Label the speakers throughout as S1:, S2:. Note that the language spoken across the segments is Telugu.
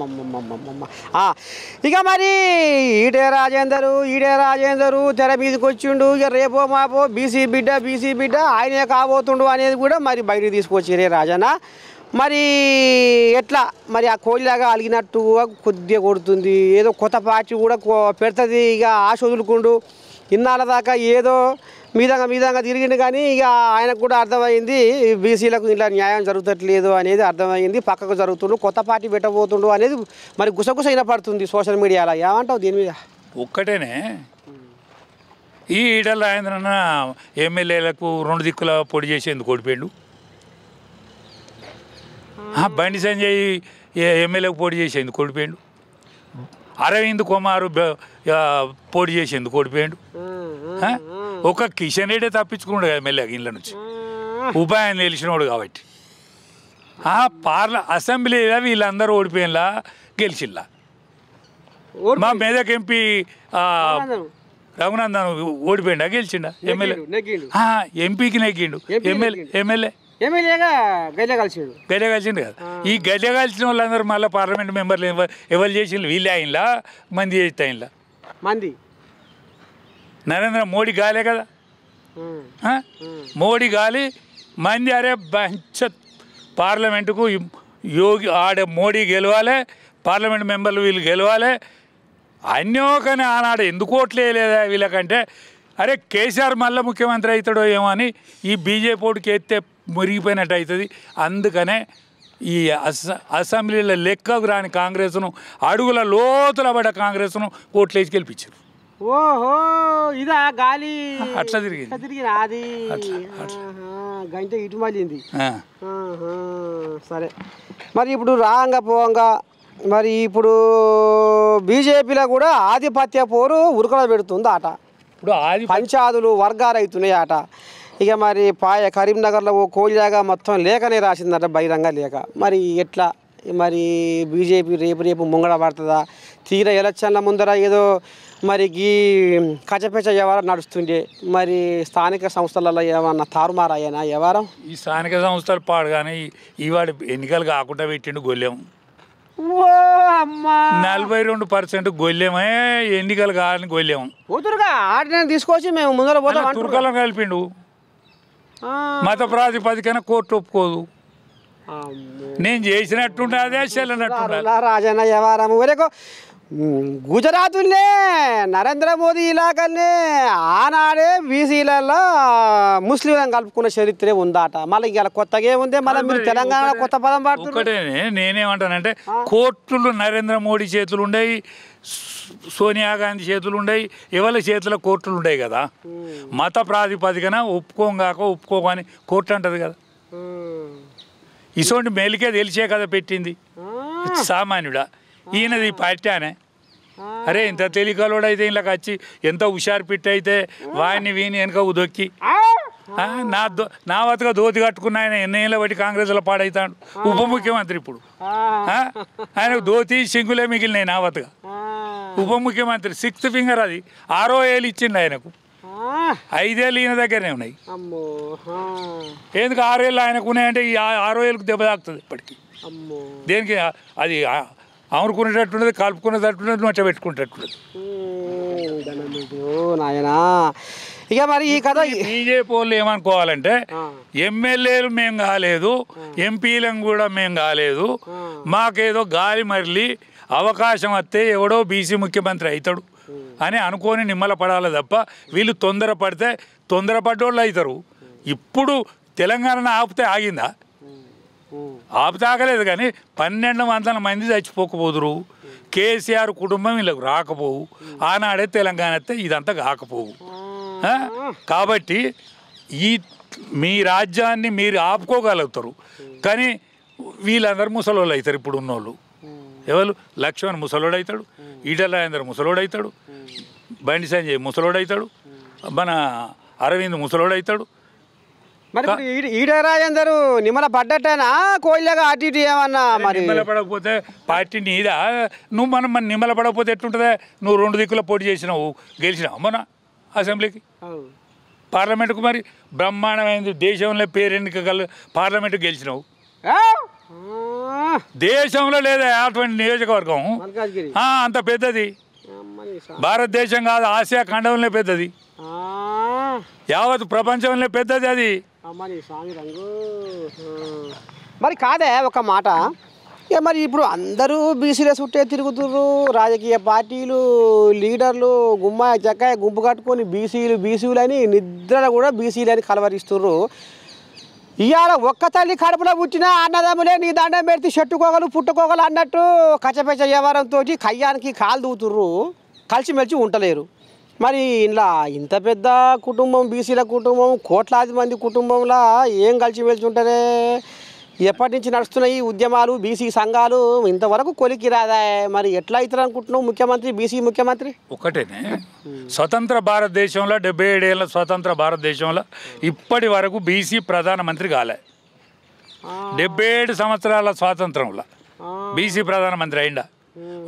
S1: అమ్మమ్మమ్మమ్మమ్మ. ఇక మరి ఈడే రాజేందరు తెర మీదకి వచ్చిండు. ఇక రేపో మాపో బీసీ బిడ్డ ఆయనే కాబోతుండు అనేది కూడా మరి బయటకు తీసుకొచ్చిరే రాజన్న. మరి ఎట్లా మరి ఆ కోళ్ళలాగా అలిగినట్టు కొద్దిగా కొడుతుంది. ఏదో కొత్త పార్టీ కూడా పెడుతుంది. ఇక ఆశ వదులుకుండు. ఇన్నాళ్ళ దాకా ఏదో మీదంగా తిరిగిండు. కానీ ఇక ఆయనకు కూడా అర్థమైంది బీసీలకు ఇలా న్యాయం జరుగుతట్లేదు అనేది అర్థమైంది. పక్కకు జరుగుతుండు, కొత్త పార్టీ పెట్టబోతుండు అనేది మరి గుసగుస వినపడుతుంది సోషల్ మీడియాలో. ఏమంటావు దీని మీద?
S2: ఒక్కటేనే ఈ ఈడల రాజేంద్రన్న ఎమ్మెల్యేలకు 2 దిక్కుల పొడి చేసేందుకు ఓడిపోయిండు. బండి సంజయ్ ఎమ్మెల్యేకు పోటీ చేసేందుకు ఓడిపోయిండు. అరవింద్ కుమార్ పోటీ చేసేందుకు ఓడిపోయిండు. ఒక కిషన్ రెడ్డి తప్పించుకున్నాడు కదా ఎమ్మెల్యే ఇళ్ళ నుంచి, ఉపాయం తెలిసినోడు కాబట్టి. అసెంబ్లీలో వీళ్ళందరూ ఓడిపోయినలా గెలిచిల్లా. మా మెదక్ ఎంపీ రఘునందన్ ఓడిపోయిండా గెలిచిండా? ఎమ్మెల్యే ఎంపీకి నెగ్గిండు.
S1: ఎమ్మెల్యేగా గడ్డ కలిసిండు
S2: కదా. ఈ గడ్డ కలిసిన వాళ్ళందరూ మళ్ళీ పార్లమెంట్ మెంబర్లు ఎవరు చేసిండు? వీళ్ళే ఆయనలా మంది చేస్తే ఆయనలా
S1: మంది
S2: నరేంద్ర మోడీ గాలే కదా. మోడీ గాలి మంది. అరే పార్లమెంటుకు యోగి మోడీ గెలవాలి, పార్లమెంట్ మెంబర్లు వీళ్ళు గెలవాలి. అన్యోకని ఆనాడు ఎందుకు ఓట్లే లేదా వీళ్ళకంటే, అరే కేసీఆర్ మళ్ళీ ముఖ్యమంత్రి అవుతాడో ఏమో అని ఈ బీజేపీ ఓటుకి ఎత్తే మురిగిపోయినట్టు అవుతుంది. అందుకనే ఈ అసెంబ్లీలో లెక్కకు రాని కాంగ్రెస్ను, అడుగుల లోతుల పడ్డ కాంగ్రెస్ను ఓట్లేసి గెలిపించారు.
S1: ఓహో, ఇదా గాలి
S2: అట్లా తిరిగింది
S1: అది గంట ఇటు మళ్ళీంది. సరే, మరి ఇప్పుడు రాంగా పోంగా మరి ఇప్పుడు బీజేపీలో కూడా ఆధిపత్య పోరు ఉరకల పెడుతుంది ఆట.
S2: ఇప్పుడు
S1: పంచాదులు వర్గాలు అవుతున్నాయి ఆట. ఇక మరి కరీంనగర్లో ఓ కోళ్ళగా మొత్తం లేఖనే రాసిందట, బహిరంగ లేఖ. మరి ఎట్లా మరి బీజేపీ రేపు ముంగడ పడుతుందా? తీర ఎలక్షన్ల ముందర ఏదో మరి ఈ కచపెచ వ్యవహారం నడుస్తుండే, మరి స్థానిక సంస్థలలో ఏమన్నా తారుమారాయనా వ్యవహారం?
S2: ఈ స్థానిక సంస్థలు పాడు కానీ ఇవాడు ఎన్నికలు కాకుండా పెట్టిండు గొల్లెం. 42% గొల్లెమే ఎన్నికలు కావాలని గొల్లెం.
S1: కూతురుగా ఆర్డినెన్స్ తీసుకొచ్చి మేము ముందర పోతాం.
S2: తుర్కలను కలిపిండు. మత ప్రాతిపదికన కోర్టు ఒప్పుకోదు. నేను చేసినట్టుండే అదే చెల్లనట్టుండే
S1: రాజన్న వ్యవహారం. వరకు గుజరాత్లే నరేంద్ర మోదీ ఇలాగనే ఆనాడే బీసీలలో ముస్లింలను కలుపుకున్న చరిత్రే ఉందాట. మళ్ళీ ఇలా కొత్తగా ఏముంది? మళ్ళీ మీరు తెలంగాణ కొత్త పదం పడుతుంది.
S2: ఒకటే నేనేమంటానంటే, కోర్టులు నరేంద్ర మోడీ చేతులు ఉండయి, సోనియా గాంధీ చేతులు ఉండయి, ఎవరి చేతుల కోర్టులు ఉండయి కదా. మత ప్రాతిపదికన ఒప్పుకోగాని కోర్టు అంటది కదా. ఇటువంటి మేలుకే తెలిసే కదా పెట్టింది. సామాన్యుడా ఈయనది పార్టీ అనే. అరే ఇంత తెలికలోడైతే ఇళ్ళకి వచ్చి ఎంత హుషారు పిట్టి అయితే వాడిని వీని వెనక దొక్కి నా వతగా దోతి కట్టుకున్న ఆయన ఎన్నేళ్ళ బట్టి కాంగ్రెస్లో పాడైతాడు. ఉప ముఖ్యమంత్రి ఇప్పుడు ఆయనకు దోతి సింగులే మిగిలినాయి. నా వతగా ఉప ముఖ్యమంత్రి 6th ఫింగర్ అది 6వ ఏళ్ళు ఇచ్చిండు ఆయనకు. 5 ఏళ్ళు ఈయన దగ్గరనే ఉన్నాయి. ఎందుకు 6 ఏళ్ళు ఆయనకు ఉన్నాయంటే ఈ 6వ ఏళ్ళకు దెబ్బ తాకుతుంది ఇప్పటికీ. దేనికి అది అమరుకునేటట్టున్నది, కలుపుకునేటట్టున్నది, మచ్చ పెట్టుకునేటట్టున్నది.
S1: నాయనా ఇక మరి ఈ కథ
S2: బీజేపీ వాళ్ళు ఏమనుకోవాలంటే, ఎమ్మెల్యేలు మేము కాలేదు, ఎంపీలను కూడా మేము కాలేదు, మాకేదో గాలి మరలి అవకాశం వస్తే ఎవడో బీసీ ముఖ్యమంత్రి అవుతాడు అని అనుకొని నిమ్మల పడాలి తప్ప, వీళ్ళు తొందరపడ్డోళ్ళు అవుతారు. ఇప్పుడు తెలంగాణ ఆపితే ఆగిందా? ఆపుతాగలేదు. కానీ 1200 మంది చచ్చిపోకపోదురు. కేసీఆర్ కుటుంబం వీళ్ళకు రాకపోవు. ఆనాడే తెలంగాణ వస్తే ఇదంతా కాకపోవు. కాబట్టి మీ రాజ్యాన్ని మీరు ఆపుకోగలుగుతారు. కానీ వీళ్ళందరూ ముసలోళ్ళు అవుతారు. ఇప్పుడు ఉన్నోళ్ళు ఎవరు? లక్ష్మణ్ ముసలోడు అవుతాడు, ఈటల రాజేందర్ ముసలోడు అవుతాడు, బండి సంజయ్ ముసలోడు అవుతాడు, మన అరవింద్ ముసలోడు అవుతాడు.
S1: మరి ఈటల రాజేందరు నిమ్మల పడ్డట్టేనా కోళ్ళగా అటు ఇటు ఏమన్నా? మరి
S2: నిమ్మల పడకపోతే పార్టీ నీదా? నువ్వు మన నిమ్మల పడకపోతే ఎట్టుంటుందా? నువ్వు 2 దిక్కుల పోటీ చేసినావు, గెలిచినావు మన అసెంబ్లీకి, పార్లమెంటుకు. మరి బ్రహ్మాండమైంది, దేశంలో పేరెన్నిక పార్లమెంటుకు గెలిచినావు. దేశంలో లేదా అటువంటి నియోజకవర్గం
S1: మల్కాజ్గిరి
S2: అంత పెద్దది.
S1: అమ్మని
S2: భారతదేశం కాదు, ఆసియా ఖండంలో పెద్దది, యావత్ ప్రపంచంలో పెద్దది అది.
S1: అమ్మని స్వామి రంగు. మరి కాదే ఒక మాట, ఇక మరి ఇప్పుడు అందరూ బీసీల చుట్టే తిరుగుతుర్రు, రాజకీయ పార్టీలు లీడర్లు గుమ్మాయి చెక్కాయ గుంపు కట్టుకొని బీసీలు అని నిద్రలో కూడా బీసీలు అని కలవరిస్తుర్రు. ఇవాళ ఒక్క తల్లి కడుపులో పుట్టిన అన్నదమ్ములే నీ దండం పెడితే చెట్టుకోగలు పుట్టుకోగలు అన్నట్టు కచ్చపెచ్చ వ్యవహారంతో కయ్యానికి కాలు దూతుర్రు, కలిసిమెలిసి ఉండలేరు. మరి ఇలా ఇంత పెద్ద కుటుంబం, బీసీల కుటుంబం, కోట్లాది మంది కుటుంబంలో ఏం కలిసిమెలిసి ఉంటారే? ఎప్పటి నుంచి నడుస్తున్నాయి ఉద్యమాలు, బీసీ సంఘాలు, ఇంతవరకు కొలికి రాదా? మరి ఎట్లా అవుతారు అనుకుంటున్నావు ముఖ్యమంత్రి, బీసీ ముఖ్యమంత్రి?
S2: ఒకటేనే, స్వతంత్ర భారతదేశంలో 77 ఏళ్ళ స్వతంత్ర భారతదేశంలో ఇప్పటి వరకు బీసీ ప్రధానమంత్రి కాలే. 77 సంవత్సరాల స్వాతంత్రంలో బీసీ ప్రధానమంత్రి అయిందా?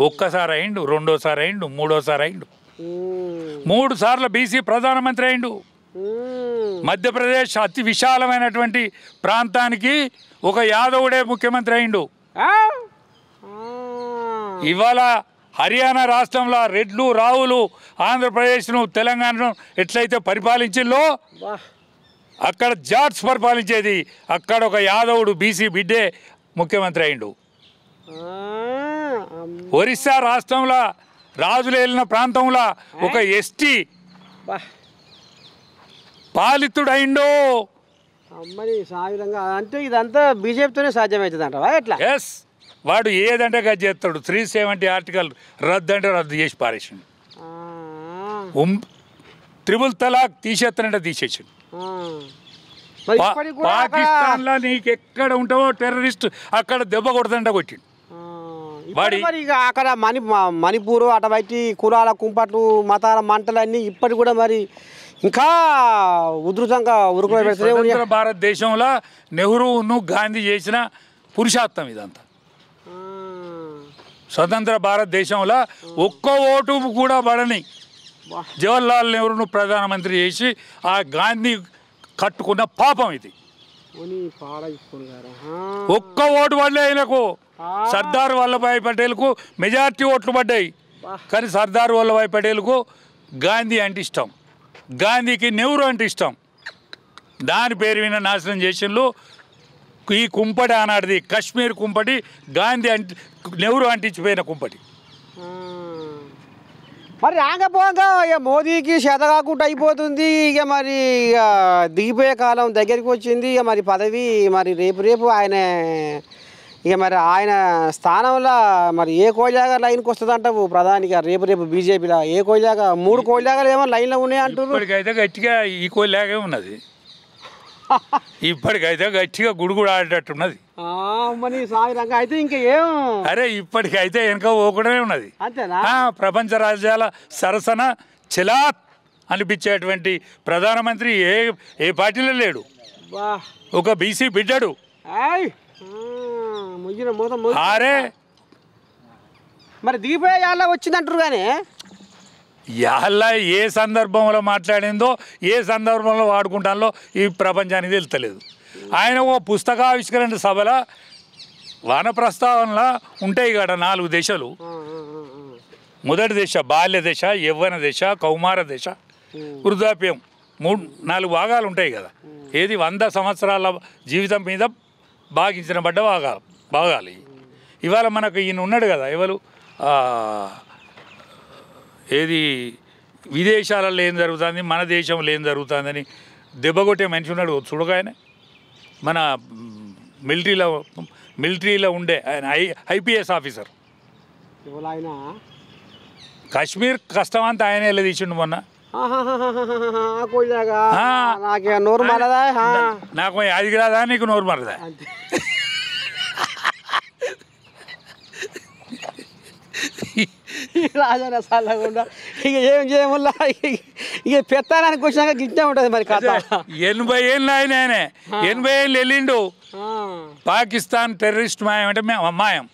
S2: ఒక్కసారి అయిండు, రెండోసారి అయిండు, మూడోసారి అయిండు, 3 సార్లు బీసీ ప్రధానమంత్రి అయిండు. మధ్యప్రదేశ్ అతి విశాలమైనటువంటి ప్రాంతానికి ఒక యాదవుడే ముఖ్యమంత్రి అయిండు. ఇవాళ హర్యానా రాష్ట్రంలో రెడ్లు రావులు ఆంధ్రప్రదేశ్ను తెలంగాణను ఎట్లయితే పరిపాలించిందో అక్కడ జాట్స్ పరిపాలించేది, అక్కడ ఒక యాదవుడు బీసీ బిడ్డే ముఖ్యమంత్రి అయిండు. ఒరిస్సా రాష్ట్రంలో రాజులు వెళ్ళిన ప్రాంతంలో ఒక ఎస్టీ పాలితుడైండు.
S1: అమ్మని సాయుధంగా అంటే ఇదంతా బీజేపీతోనే సాధ్యమవుతుంది అంటావా? ఎట్లా?
S2: ఎస్, వాడు ఏదంటే అది చేస్తాడు. 370 ఆర్టికల్ రద్దు అంటే రద్దు చేసి పారేసిండు. త్రిబుల్ తలాక్ తీసేస్తానంటే తీసేసిండు. పాకిస్తాన్లో నీకు ఎక్కడ ఉంటావో టెర్రరిస్ట్ అక్కడ దెబ్బ కొడతాంటే కొట్టిండు.
S1: మరి ఇక అక్కడ మణిపూర్ అటువైపు కులాల కుంపట్లు మతాల మంటలన్నీ ఇప్పటి కూడా మరి ఇంకా ఉధృతంగా ఉరుకులో పెడుతూనే ఉన్నాయి.
S2: స్వతంత్ర భారతదేశంలో నెహ్రూను గాంధీ చేసిన పురుషార్థం ఇదంతా. స్వతంత్ర భారతదేశంలో ఒక్క ఓటు కూడా పడని జవహర్లాల్ నెహ్రూను ప్రధానమంత్రి చేసి ఆ గాంధీ కట్టుకున్న పాపం ఇది. ఒక్క ఓటు పడలే ఆయనకు. సర్దార్ వల్లభాయ్ పటేల్కు మెజార్టీ ఓట్లు పడ్డాయి, కానీ సర్దార్ వల్లభాయ్ పటేల్కు గాంధీ అంటే ఇష్టం, గాంధీకి నెహ్రూ అంటే ఇష్టం. దాని పేరు విన నాశనం చేసిండ్రు. ఈ కుంపటి ఆనాడిది కాశ్మీర్ కుంపటి, గాంధీ నెహ్రూ అంటించిపోయిన కుంపటి.
S1: మరి రాకపోగా ఇక మోదీకి శతకాకుండా అయిపోతుంది. ఇక మరి ఇక దిగిపోయే కాలం దగ్గరికి వచ్చింది. ఇక మరి పదవి మరి రేపు ఆయన ఇక మరి ఆయన స్థానంలో మరి ఏ కోయిలాగా లైన్కి వస్తుంది అంటావు ప్రధానిగా? రేపు బీజేపీలో ఏ కోయిలాగా 3 కోయిలాగాలు ఏమో లైన్లో ఉన్నాయి అంటారు.
S2: ఇప్పటికైతే గట్టిగా ఈ కోయిలాగే ఉన్నది. ఇప్పటికైతే గట్టిగా గుడుగుడు ఆడేటట్టున్నది.
S1: మరి సాయిరంగా అయితే ఇంకా ఏం,
S2: అరే ఇప్పటికైతే వెనక పోకుండానే ఉన్నది.
S1: అంతేనా?
S2: ప్రపంచ రాజ్యాల సరసన చిలాత్ అనిపించేటువంటి ప్రధానమంత్రి ఏ పార్టీలో లేడు. ఒక బీసీ బిడ్డడు. అరే
S1: మరి దిగిపోయే యాళ్ళ వచ్చిందంటారు. కానీ
S2: యాళ్ళ ఏ సందర్భంలో మాట్లాడిందో ఏ సందర్భంలో వాడుకుంటానో ఈ ప్రపంచానికి తెలుస్తలేదు. ఆయన ఓ పుస్తకావిష్కరణ సభలో వాన ప్రస్తావనలో ఉంటాయి కదా 4 దశలు. మొదటి దశ బాల్య దశ, యవ్వన దశ, కౌమార దశ, వృద్ధాప్యం, 3-4 భాగాలు ఉంటాయి కదా. ఏది 100 సంవత్సరాల జీవితం మీద భాగించబడ్డ భాగాలు. ఇవాళ మనకు ఈయన ఉన్నాడు కదా, ఎవరు ఏది విదేశాలలో ఏం జరుగుతుంది, మన దేశంలో ఏం జరుగుతుందని దెబ్బగొట్టే మనిషి ఉన్నాడు చూడగానే. మన మిలిటరీలో ఉండే ఆయన ఐపీఎస్ ఆఫీసర్. కాశ్మీర్ కష్టం అంతా ఆయన ఎలా తీసిండు మొన్న. నాకు అది రాదా, నీకు నోరు మరదా?
S1: రాజా సాలకుండా ఇక ఏం చేయముల్లా. ఇక పెత్తానికి వచ్చినాక గిట్టే ఉంటుంది మరి కథ.
S2: 80 ఏళ్ళు ఆయనే 80 ఏళ్ళు వెళ్ళిండు. పాకిస్తాన్ టెర్రరిస్ట్ మాయం అంటే మాయం.